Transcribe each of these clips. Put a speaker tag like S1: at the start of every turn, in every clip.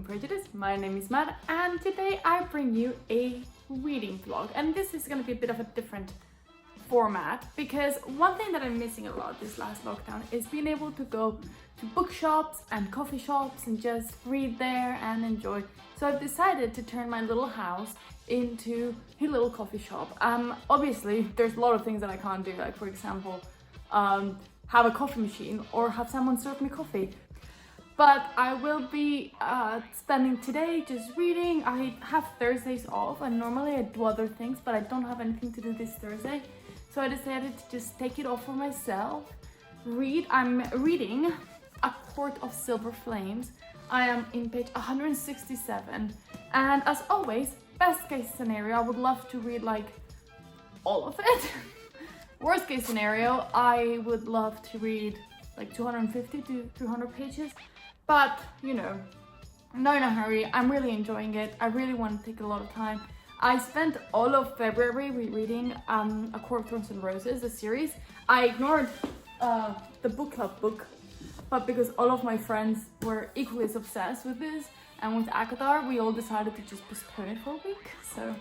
S1: Prejudice. My name is Matt and today I bring you a reading vlog, and this is going to be a bit of a different format because one thing that I'm missing a lot this last lockdown is being able to go to bookshops and coffee shops and just read there and enjoy. So I've decided to turn my little house into a little coffee shop. Obviously there's a lot of things that I can't do, like for example have a coffee machine or have someone serve me coffee. But I will be spending today just reading. I have Thursdays off and normally I do other things, but I don't have anything to do this Thursday. So I decided to just take it off for myself. I'm reading A Court of Silver Flames. I am in page 167. And as always, best case scenario, I would love to read like all of it. Worst case scenario, I would love to read like 250 to 300 pages. But, you know, I'm not in a hurry. I'm really enjoying it. I really want to take a lot of time. I spent all of February rereading A Court of Thorns and Roses, the series. I ignored the book club book, but because all of my friends were equally as obsessed with this and with Akatar, we all decided to just postpone it for a week. So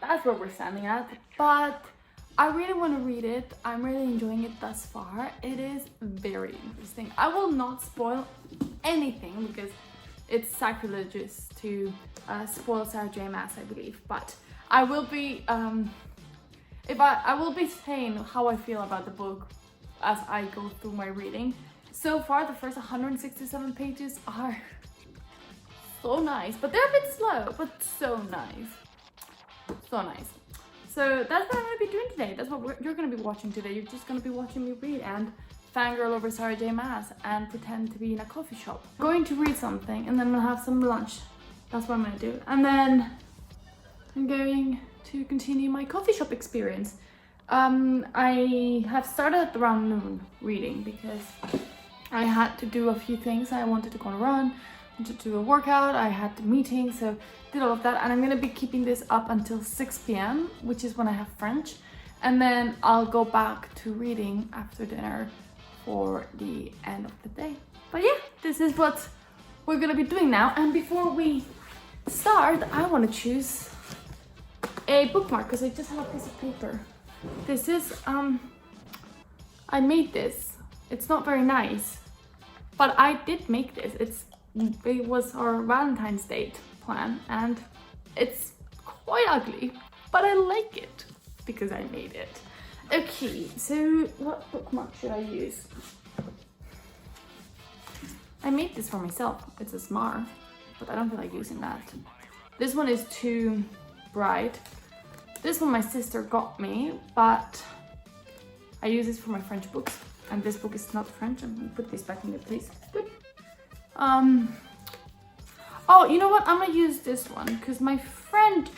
S1: that's where we're standing at. But I really want to read it. I'm really enjoying it thus far. It is very interesting. I will not spoil anything because it's sacrilegious to spoil Sarah J Maas, I believe. But I will be I will be saying how I feel about the book as I go through my reading. So far, the first 167 pages are so nice, but they're a bit slow, but so nice. So nice. So that's what I'm going to be doing today. That's what you're going to be watching today. You're just going to be watching me read and fangirl over Sarah J Maas and pretend to be in a coffee shop. I'm going to read something and then we'll have some lunch. That's what I'm going to do. And then I'm going to continue my coffee shop experience. I have started at around noon reading because I had to do a few things. I wanted to go on a run, to do a workout, I had the meeting, so did all of that, and I'm gonna be keeping this up until 6 p.m, which is when I have French, and then I'll go back to reading after dinner for the end of the day. But yeah, this is what we're gonna be doing now, and before we start, I want to choose a bookmark because I just have a piece of paper. This is I made this. It's not very nice, but I did make this. It was our Valentine's Day plan and it's quite ugly, but I like it because I made it. Okay, so what bookmark should I use? I made this for myself. It's a Smar, but I don't feel like using that. This one is too bright. This one my sister got me, but I use this for my French books, and this book is not French. I'm gonna put this back in the place. Good. Oh, you know what? I'm gonna use this one because my friend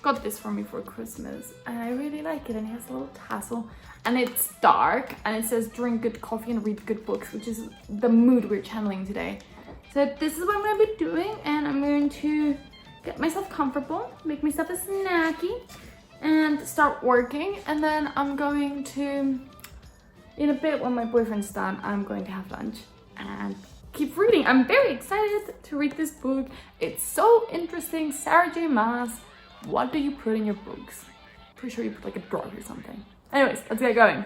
S1: got this for me for Christmas and I really like it, and it has a little tassel and it's dark and it says drink good coffee and read good books, which is the mood we're channeling today. So this is what I'm gonna be doing, and I'm going to get myself comfortable, make myself a snacky and start working, and then I'm going to, in a bit when my boyfriend's done, I'm going to have lunch and keep reading. I'm very excited to read this book. It's so interesting. Sarah J Maas. What do you put in your books? Pretty sure you put like a drug or something. Anyways, let's get going.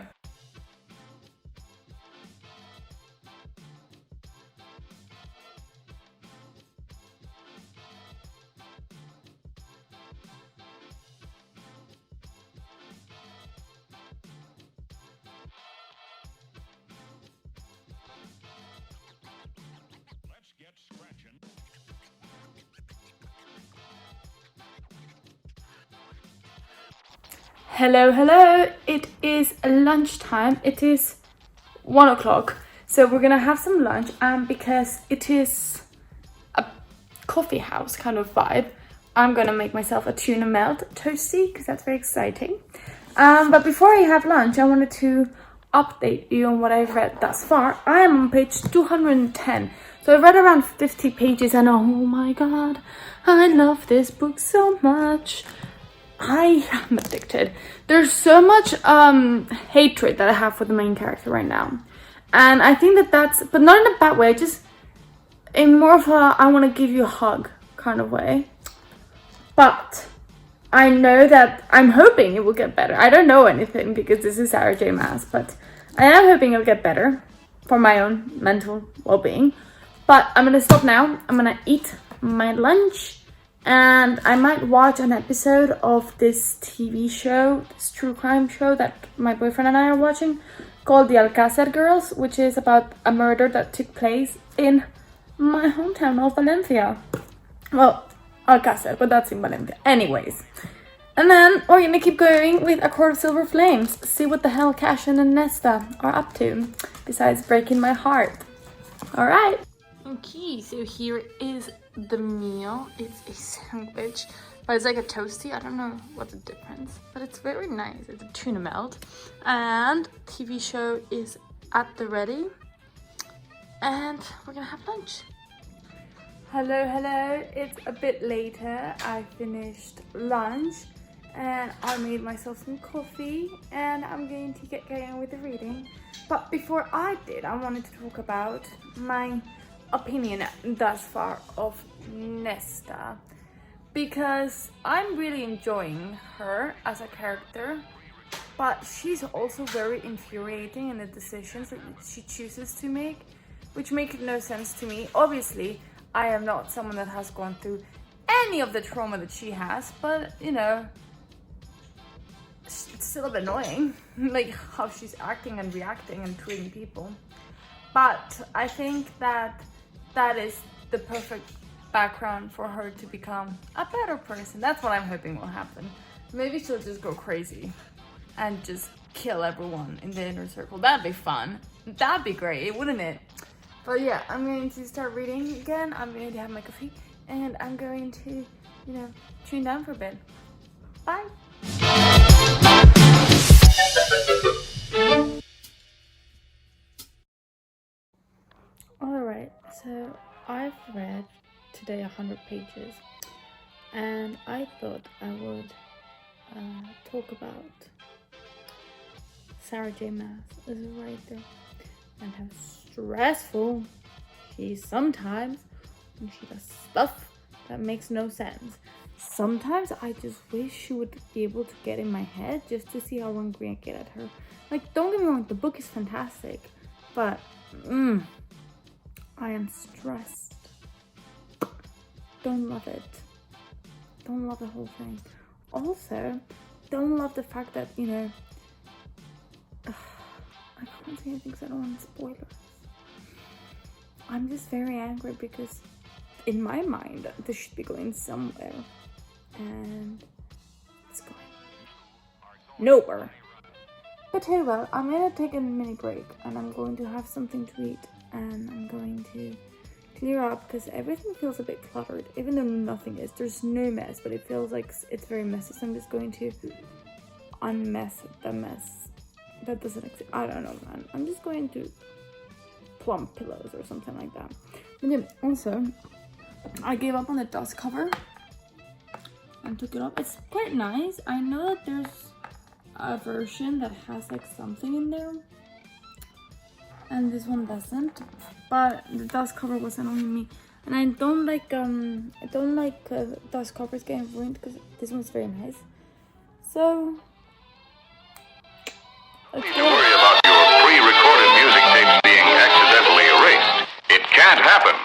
S1: Hello, it is lunchtime. It is 1 o'clock, so we're gonna have some lunch, because it is a coffee house kind of vibe. I'm gonna make myself a tuna melt toasty because that's very exciting. But before I have lunch, I wanted to update you on what I've read thus far. I am on page 210, so I've read around 50 pages, and oh my god, I love this book so much. I am addicted. There's so much hatred that I have for the main character right now, and I think that's, but not in a bad way, in more of a I want to give you a hug kind of way. But I know that I'm hoping it will get better. I don't know anything because this is Sarah J Maas, but I am hoping it'll get better for my own mental well-being. But I'm gonna stop now. I'm gonna eat my lunch and I might watch an episode of this TV show, this true crime show that my boyfriend and I are watching called The Alcácer Girls, which is about a murder that took place in my hometown of Valencia. Well, Alcácer, but that's in Valencia. Anyways. And then we're gonna keep going with A Court of Silver Flames. See what the hell Cashin and Nesta are up to, besides breaking my heart. Alright. Okay, so here is the meal. It's a sandwich, but it's like a toasty. I don't know what's the difference, but it's very nice. It's a tuna melt. And TV show is at the ready. And we're gonna have lunch. Hello. It's a bit later. I finished lunch. And I made myself some coffee and I'm going to get going with the reading. But before I did, I wanted to talk about my opinion thus far of Nesta. Because I'm really enjoying her as a character, but she's also very infuriating in the decisions that she chooses to make, which make no sense to me. Obviously, I am not someone that has gone through any of the trauma that she has, but you know, it's still a bit annoying, like how she's acting and reacting and treating people. But I think that is the perfect background for her to become a better person. That's what I'm hoping will happen. Maybe she'll just go crazy and just kill everyone in the inner circle. That'd be fun. That'd be great, wouldn't it? But yeah, I'm going to start reading again. I'm going to have my coffee and I'm going to, you know, tune down for a bit. Bye. Alright, so I've read today 100 pages and I thought I would talk about Sarah J Maas as a writer and how stressful she is sometimes when she does stuff that makes no sense. Sometimes I just wish she would be able to get in my head just to see how angry I get at her. Like, don't get me wrong, the book is fantastic, but I am stressed. Don't love it. Don't love the whole thing. Also, don't love the fact that, you know, I can't say anything because I don't want spoilers. I'm just very angry because in my mind, this should be going somewhere. And it's going nowhere. But hey, well, I'm gonna take a mini break and I'm going to have something to eat and I'm going to clear up because everything feels a bit cluttered, even though nothing is. There's no mess, but it feels like it's very messy. So I'm just going to unmess the mess that doesn't exist. I don't know, man. I'm just going to plump pillows or something like that. And then also, I gave up on the dust cover and took it off. It's quite nice. I know that there's a version that has like something in there and this one doesn't, but the dust cover wasn't on me and I don't like dust covers getting ruined because this one's very nice. So let's go.
S2: Worry about your pre-recorded music tapes being accidentally erased. It can't happen.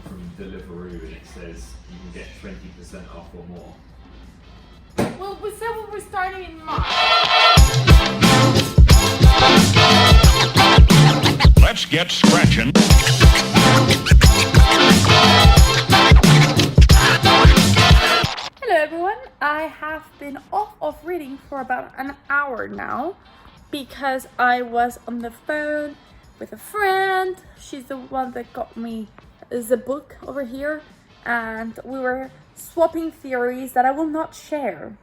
S3: From Deliveroo and it says you can get 20% off or more.
S1: Well, we said we were starting in March.
S2: Let's get scratching.
S1: Hello everyone, I have been off of reading for about an hour now because I was on the phone with a friend. She's the one that got me the book over here and we were swapping theories that I will not share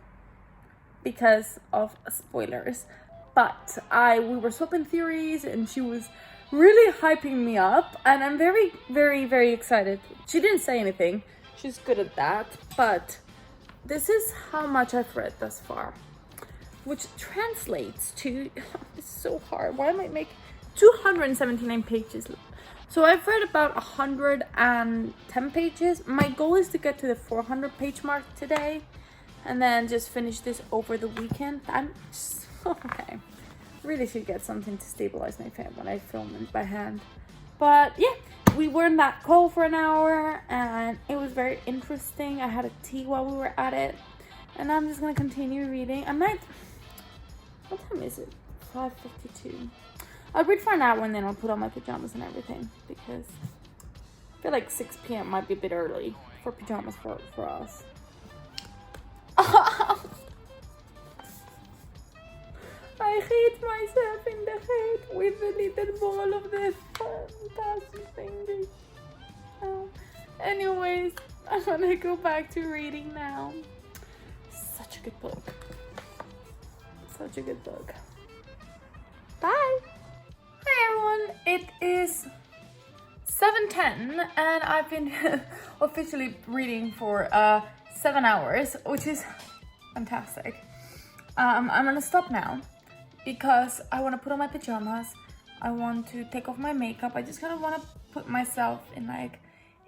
S1: because of spoilers, but we were swapping theories and she was really hyping me up and I'm very, very, very excited. She didn't say anything, she's good at that, but this is how much I've read thus far. which translates to, it's so hard, why am I make 279 pages. So I've read about 110 pages. My goal is to get to the 400 page mark today and then just finish this over the weekend. I'm just, okay. Really should get something to stabilize my fan when I film it by hand. But yeah, we were in that call for an hour and it was very interesting. I had a tea while we were at it. And I'm just gonna continue reading. I might, what time is it? 5:52. I'll read for an hour and then I'll put on my pajamas and everything because I feel like 6 p.m. might be a bit early for pajamas for us. I hit myself in the head with the little ball of the fantastic thing. Anyways, I'm gonna go back to reading now. Such a good book. Such a good book. Bye! Hi everyone, it is 7:10 and I've been officially reading for 7 hours, which is fantastic. I'm gonna stop now because I want to put on my pajamas. I want to take off my makeup. I just kind of want to put myself in like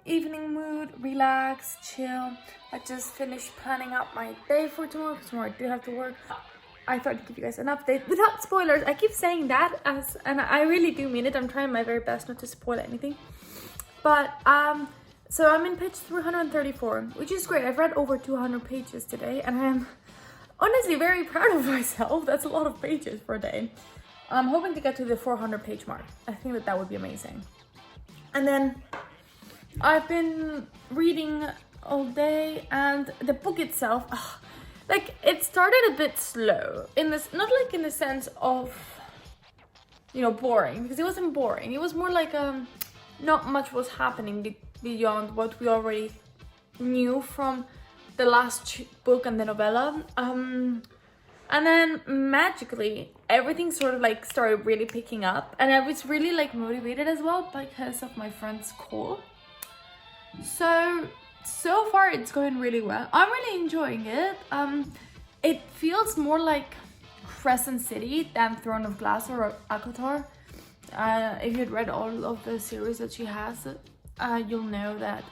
S1: evening mood, relax, chill. I just finished planning out my day for tomorrow because tomorrow I do have to work. I thought to give you guys an update without spoilers. I keep saying that and I really do mean it. I'm trying my very best not to spoil anything. But so I'm in page 334, which is great. I've read over 200 pages today and I am honestly very proud of myself. That's a lot of pages for a day. I'm hoping to get to the 400 page mark. I think that would be amazing. And then I've been reading all day and the book itself, like it started a bit slow in this, not like in the sense of, you know, boring, because it wasn't boring. It was more like not much was happening beyond what we already knew from the last book and the novella. And then magically everything sort of like started really picking up and I was really like motivated as well because of my friend's call. So far it's going really well. I'm really enjoying it. It feels more like Crescent City than Throne of Glass or ACOTAR. If you'd read all of the series that she has, you'll know that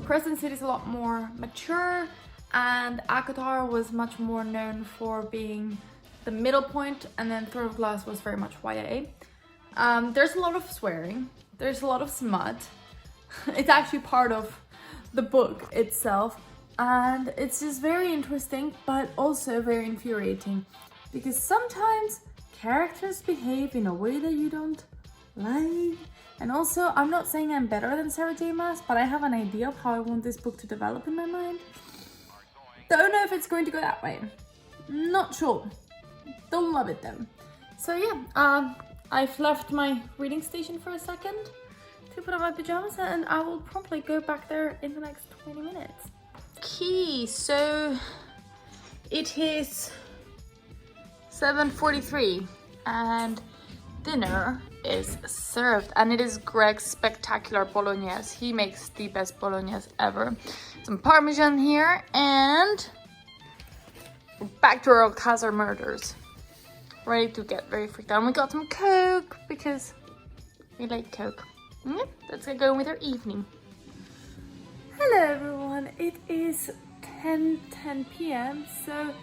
S1: Crescent City is a lot more mature and ACOTAR was much more known for being the middle point, and then Throne of Glass was very much YA. There's a lot of swearing, there's a lot of smut. It's actually part of the book itself and it's just very interesting but also very infuriating because sometimes characters behave in a way that you don't like. And also, I'm not saying I'm better than Sarah J Maas, but I have an idea of how I want this book to develop in my mind. Don't know if it's going to go that way. Not sure. Don't love it though. So yeah, I've left my reading station for a second to put on my pajamas and I will probably go back there in the next 20 minutes. Okay, so it is 7:43 and dinner is served and it is Greg's spectacular bolognese. He makes the best bolognese ever. Some parmesan here and we're back to our Alcazar murders. Ready to get very freaked out. And we got some Coke because we like Coke. Yep, let's get going with our evening. Hello everyone, it is 10:10 p.m. so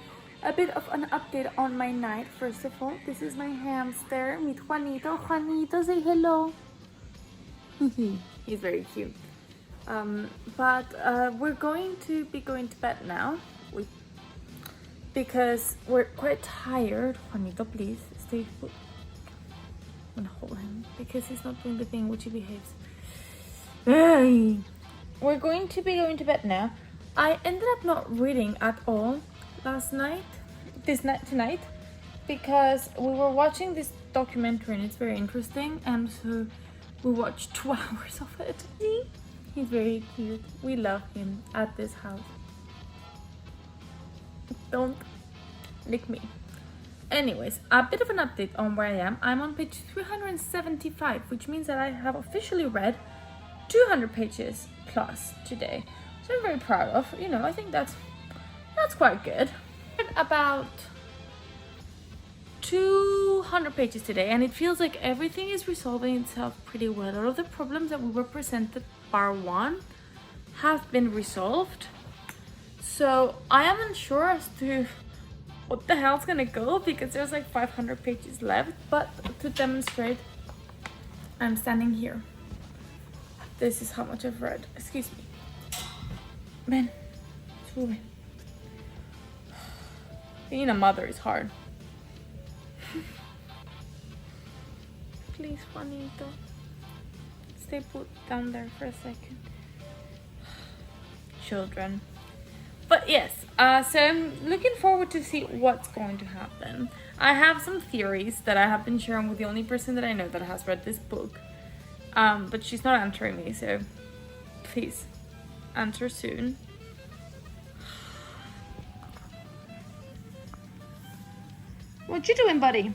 S1: a bit of an update on my night. First of all, this is my hamster, meet Juanito. Juanito, say hello. He's very cute. But we're going to be going to bed now because we're quite tired. Juanito, please stay put. I'm gonna hold him because he's not doing the thing which he behaves. Hey. We're going to be going to bed now. I ended up not reading at all tonight, because we were watching this documentary and it's very interesting, and so we watched 2 hours of it. He's very cute. We love him at this house. Don't lick me. Anyways, a bit of an update on where I am. I'm on page 375, which means that I have officially read 200 pages plus today, so I'm very proud of. You know, I think that's quite good. About 200 pages today, and it feels like everything is resolving itself pretty well. All of the problems that we were presented bar one have been resolved. So I am unsure as to what the hell's gonna go, because there's like 500 pages left. But to demonstrate, I'm standing here. This is how much I've read. Excuse me. Ben, it's moving. Being a mother is hard. Please, Juanito, stay put down there for a second. Children. But yes, so I'm looking forward to see what's going to happen. I have some theories that I have been sharing with the only person that I know that has read this book. But she's not answering me, so please answer soon. What you doing, buddy?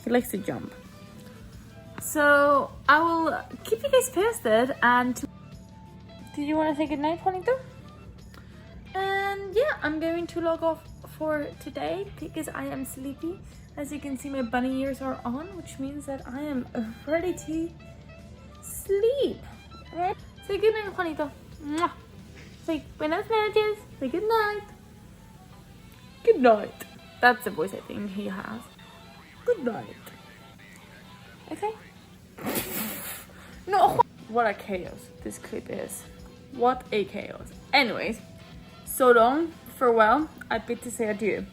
S1: He likes to jump. So I will keep you guys posted. And did you want to say goodnight, Juanito? And yeah, I'm going to log off for today because I am sleepy. As you can see, my bunny ears are on, which means that I am ready to sleep. Right? Say good night, Juanito. Mwah. Say buenas noches. Say good night. Good night. That's the voice I think he has. Good night. Okay. No. What a chaos this clip is. What a chaos. Anyways, so long, farewell. I bid to say adieu.